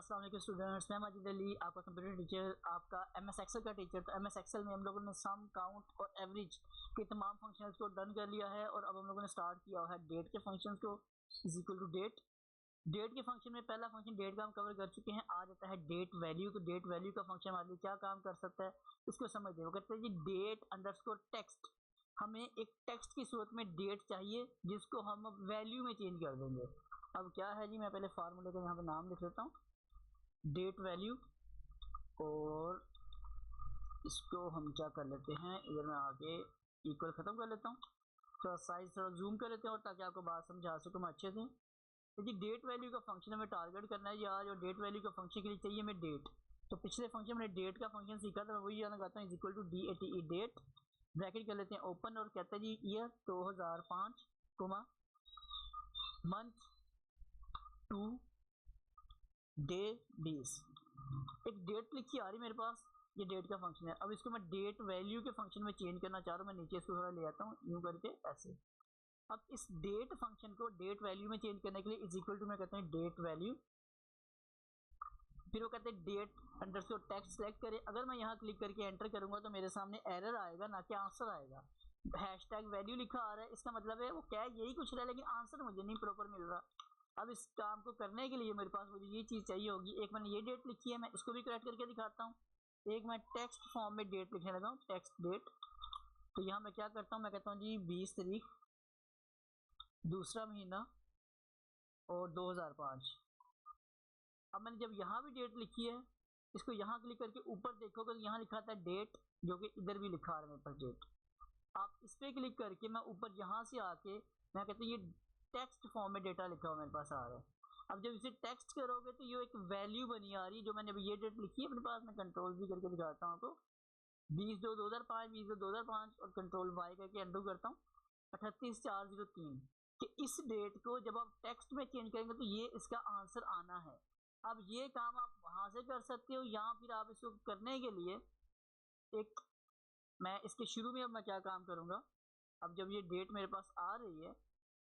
अस्सलाम वालेकुम स्टूडेंट्स, मैं माजिद अली आपका कंप्यूटर टीचर, आपका एमएस एक्सेल का टीचर। तो एमएस एक्सेल में हम लोगों ने सम, काउंट और एवरेज के तमाम फंक्शंस को डन कर लिया है और अब हम लोगों ने स्टार्ट किया है डेट के फंक्शंस को। Is equal to date. Date के फंक्शन में पहला फंक्शन डेट का हम कवर कर चुके हैं। आ जाता है डेट वैल्यू। तो डेट वैल्यू का फंक्शन हमारे लिए क्या काम कर सकता है इसको समझते हैं। वो कहते हैं जी डेट अंडरस्कोर टेक्स्ट। हमें एक टेक्स्ट की सूरत में डेट चाहिए जिसको हम अब वैल्यू में चेंज कर देंगे। अब क्या है जी, मैं पहले फार्मूले का यहाँ पे नाम लिख लेता हूँ, डेट वैल्यू, और इसको हम क्या कर लेते हैं, इधर मैं आगे इक्वल खत्म कर लेता हूँ। थोड़ा साइज थोड़ा जूम कर लेते हैं और ताकि आपको बात समझा सकूँ मैं अच्छे से। तो जी डेट वैल्यू का फंक्शन हमें टारगेट करना है आज, और डेट वैल्यू का फंक्शन के लिए चाहिए हमें डेट। तो पिछले फंक्शन में डेट का फंक्शन सीखा था, मैं वही लगाता हूँ, is equal to DATE date, bracket कर लेते हैं ओपन, और कहते हैं जी ईयर 2005, मंथ 2, डे 20। एक डेट लिखी आ रही मेरे पास, ये डेट का फंक्शन है। अब इसको मैं डेट वैल्यू के फंक्शन में चेंज करना चाह रहा हूँ। मैं नीचे इसको थोड़ा ले आता हूँ यूं करके ऐसे। अब इस डेट फंक्शन को डेट वैल्यू में चेंज करने के लिए इज इक्वल टू मैं कहते हैं डेट वैल्यू, फिर वो कहते हैं डेट अंडरस्कोर टेक्स्ट सेलेक्ट करें। अगर मैं यहाँ क्लिक करके एंटर करूंगा तो मेरे सामने एरर आएगा, ना कि आंसर आएगा। हैशटैग वैल्यू लिखा आ रहा है, इसका मतलब है वो क्या है, यही कुछ रहा है लेकिन आंसर मुझे नहीं प्रॉपर मिल रहा। अब इस काम को करने के लिए मेरे पास मुझे ये चीज चाहिए होगी। एक मैंने ये डेट लिखी है, मैं इसको भी करेक्ट करके दिखाता हूँ। एक मैं टेक्स्ट फॉर्म में डेट लिखने लगा हूँ, टेक्स्ट डेट। तो यहाँ मैं क्या करता हूँ, मैं कहता हूँ जी 20 तारीख, दूसरा महीना, और 2005। अब मैंने जब यहाँ भी डेट लिखी है, इसको यहाँ क्लिक करके ऊपर देखोगे तो यहाँ लिखा था डेट, जो कि इधर भी लिखा आ रहा है मेरे पास डेट। आप इस पे क्लिक करके मैं ऊपर यहाँ से आके मैं कहते हैं ये टेक्स्ट फॉर्म में डेटा लिखा हुआ मेरे पास आ रहा है। अब जब इसे टेक्स्ट करोगे तो ये एक वैल्यू बनी आ रही है, जो मैंने अभी ये डेट लिखी है अपने पास। मैं कंट्रोल भी करके दिखाता हूँ आपको, 20/2/2005, 20/2/2005, और कंट्रोल वाई करके अंडू करता हूँ, 38/4/03। कि इस डेट को जब आप टेक्स्ट में चेंज करेंगे तो ये इसका आंसर आना है। अब ये काम आप वहां से कर सकते हो, या फिर आप इसको करने के लिए एक, मैं इसके शुरू में अब मैं क्या काम करूंगा, अब जब ये डेट मेरे पास आ रही है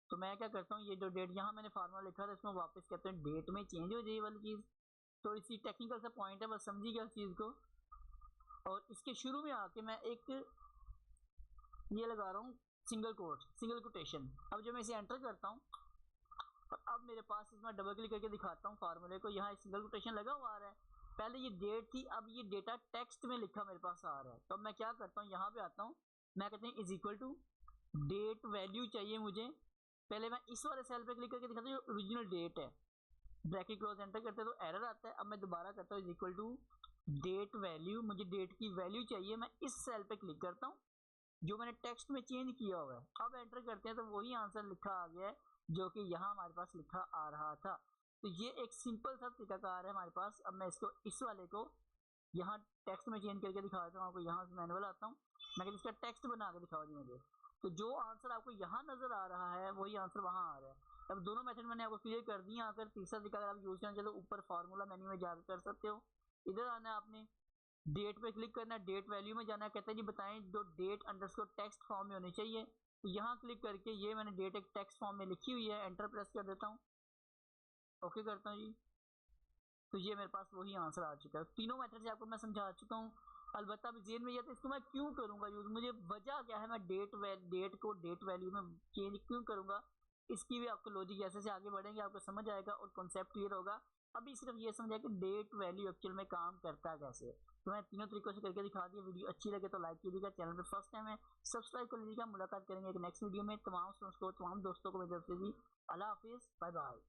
तो मैं क्या करता हूँ, ये जो डेट यहाँ मैंने फार्मूला लिखा था इसमें वापस कहते हैं डेट में चेंज हो जाए वाली चीज। तो इसी टेक्निकल सा पॉइंट है, बस समझिएगा इस चीज को। और इसके शुरू में आके मैं एक ये लगा रहा हूँ सिंगल कोट, सिंगल कोटेशन। अब जब मैं इसे एंटर करता हूँ, अब मेरे पास इसमें डबल क्लिक करके दिखाता हूँ फार्मूले को, यहाँ सिंगल कोटेशन लगा हुआ आ रहा है। पहले ये डेट थी, अब ये डेटा टेक्स्ट में लिखा मेरे पास आ रहा है। तो मैं क्या करता हूँ, यहाँ पे आता हूँ, मैं कहते हैं is equal to date value चाहिए मुझे। पहले मैं इस वाले सेल पे क्लिक करके दिखाता हूँ, ओरिजिनल डेट है, ब्रैकेट क्लोज एंटर करते हैं तो एरर आता है। अब मैं दोबारा करता हूँ is equal to date value, मुझे डेट की वैल्यू चाहिए। मैं इस सेल पे क्लिक करता हूँ जो मैंने टेक्स्ट में चेंज किया हुआ है। अब एंटर करते हैं तो वही आंसर लिखा आ गया है जो कि यहाँ हमारे पास लिखा आ रहा था। तो ये एक सिंपल सा तरीकाकार है हमारे पास। अब मैं इसको इस वाले को यहाँ टेक्स्ट में चेंज करके दिखा देता हूँ आपको। यहाँ से मैनुअल आता हूँ, मैं इसका टेक्स्ट बना के दिखाओ जी मुझे। तो जो आंसर आपको यहाँ नजर आ रहा है वही आंसर वहाँ आ रहा है। अब दोनों मेथड मैंने आपको क्लियर कर दिए। आकर तीसरा तरीका अगर आप यूज करना चाहते हो, ऊपर फार्मूला मेन्यू में जाकर कर सकते हो। इधर आना है आपने, डेट पे क्लिक करना है, डेट वैल्यू में जाना है, कहते हैं जी बताएं जो डेट अंडरस्कोर टेक्स्ट फॉर्म में होनी चाहिए। तो यहाँ क्लिक करके ये मैंने डेट एक टेक्स्ट फॉर्म में लिखी हुई है, एंटर प्रेस कर देता हूँ, ओके करता हूँ जी। तो ये मेरे पास वही आंसर आ चुका है। तीनों मेथड से आपको मैं समझा चुका हूँ। अलबत्ता अभी जेन में ये तो इसको मैं क्यों करूंगा यूज, मुझे वजह क्या है, मैं डेट को डेट वैल्यू में चेंज क्यों करूंगा, इसकी भी आपको लॉजिक जैसे से आगे बढ़ेंगे आपको समझ आएगा और कॉन्सेप्ट क्लियर होगा। अभी सिर्फ ये समझा कि डेट वैल्यू एक्चुअल में काम करता है कैसे। तो मैं तीनों तरीकों से करके दिखा दिया। वीडियो अच्छी लगे तो लाइक कीजिएगा, चैनल पे फर्स्ट टाइम है सब्सक्राइब कर लीजिएगा। मुलाकात करेंगे एक नेक्स्ट वीडियो में। तमाम दोस्तों को मेरी तरफ से जी अल्लाह हाफिज, बाय बाय।